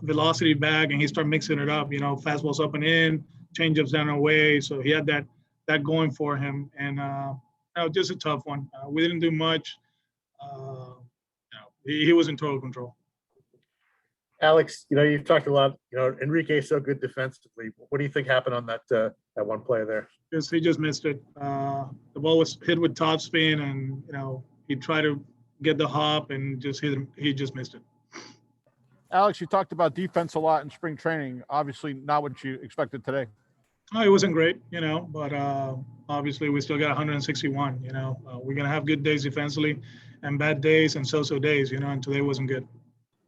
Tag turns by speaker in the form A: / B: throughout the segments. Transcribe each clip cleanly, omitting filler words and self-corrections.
A: velocity back and he started mixing it up. Fastballs up and in, changeups down and away. So he had that going for him, and just a tough one. We didn't do much. He was in total control.
B: Alex, you've talked a lot. Enrique's so good defensively. What do you think happened on that one play there?
A: He just missed it. The ball was hit with topspin, and he tried to get the hop and just hit him. He just missed it.
C: Alex, you talked about defense a lot in spring training. Obviously, not what you expected today.
A: Oh, it wasn't great, but obviously we still got 161. We're gonna have good days defensively, and bad days and so-so days. And today wasn't good.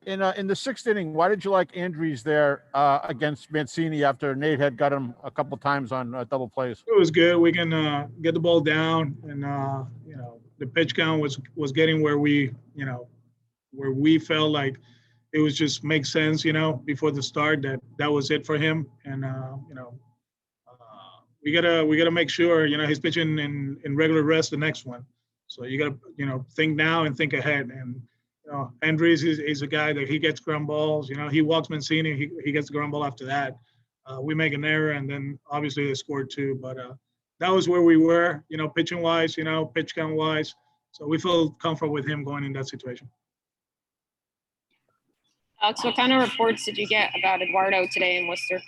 C: In the sixth inning, why did you like Andrews there against Mancini after Nate had got him a couple times on double plays?
A: It was good. We can get the ball down, and the pitch count was getting where we felt like it was just make sense. Before the start that was it for him, and we gotta make sure he's pitching in regular rest the next one. So you gotta think now and think ahead. And Andres is a guy that he gets ground balls. He walks Mancini. He gets the ground ball after that. We make an error, and then obviously they scored too. But that was where we were, pitching wise, pitch count wise. So we feel comfortable with him going in that situation.
D: Alex, what kind of reports did you get about Eduardo today in Worcester?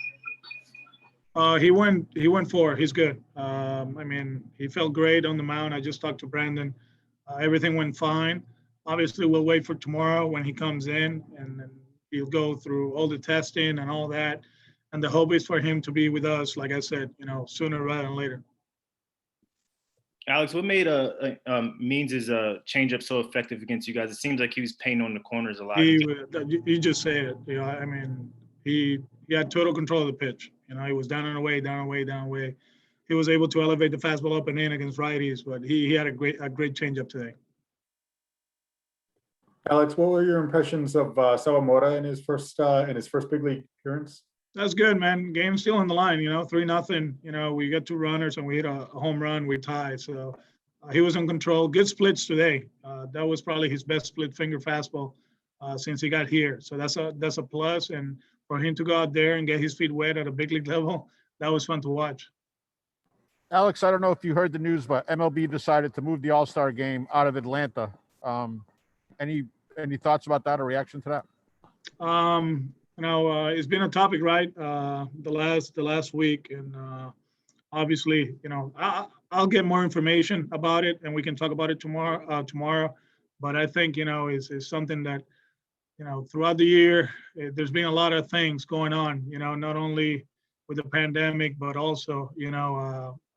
A: He went 4. He's good. He felt great on the mound. I just talked to Brandon. Everything went fine. Obviously, we'll wait for tomorrow when he comes in, and then he'll go through all the testing and all that. And the hope is for him to be with us, like I said, sooner rather than later.
E: Alex, what made Means' changeup so effective against you guys? It seems like he was paying on the corners a lot.
A: You just say it. He had total control of the pitch. He was down and away, down and away, down and away. He was able to elevate the fastball up and in against righties, but he had a great changeup today.
F: Alex, what were your impressions of Sawamura in his first big league appearance?
A: That's good, man. Game's still on the line, 3-0. We got 2 runners and we hit a home run. We tied. So he was in control. Good splits today. That was probably his best split finger fastball since he got here. So that's a plus. And for him to go out there and get his feet wet at a big league level, that was fun to watch.
C: Alex, I don't know if you heard the news, but MLB decided to move the All-Star game out of Atlanta. Any thoughts about that or reaction to that?
A: It's been a topic, right? The last week, and obviously, I'll get more information about it, and we can talk about it tomorrow. But I think is something that throughout the year there's been a lot of things going on. Not only with the pandemic, but also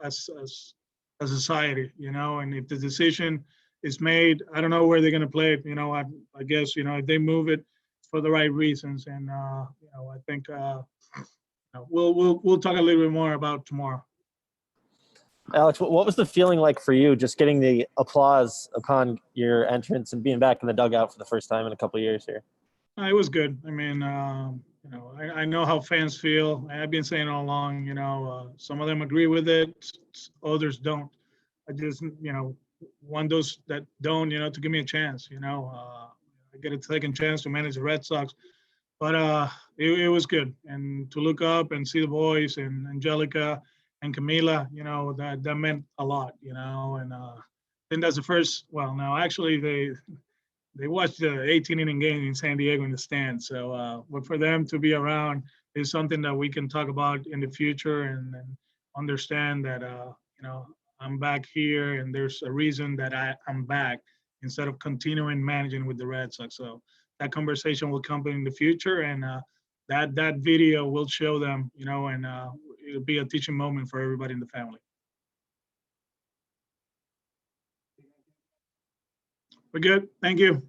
A: as a society. And if the decision is made, I don't know where they're going to play it. I guess if they move it for the right reasons, and I think we'll talk a little bit more about tomorrow.
G: Alex, what was the feeling like for you just getting the applause upon your entrance and being back in the dugout for the first time in a couple of years here?
A: It was good. I know how fans feel. I've been saying all along, some of them agree with it, others don't. I just, want those that don't, to give me a chance, I get a second chance to manage the Red Sox. But it was good. And to look up and see the boys and Angelica and Camila, that meant a lot, and I think that's the first, well, no, actually they watched the 18-inning game in San Diego in the stands. So, but for them to be around is something that we can talk about in the future and understand that, I'm back here and there's a reason that I'm back instead of continuing managing with the Red Sox. So that conversation will come in the future, and that video will show them, and it'll be a teaching moment for everybody in the family. We're good. Thank you.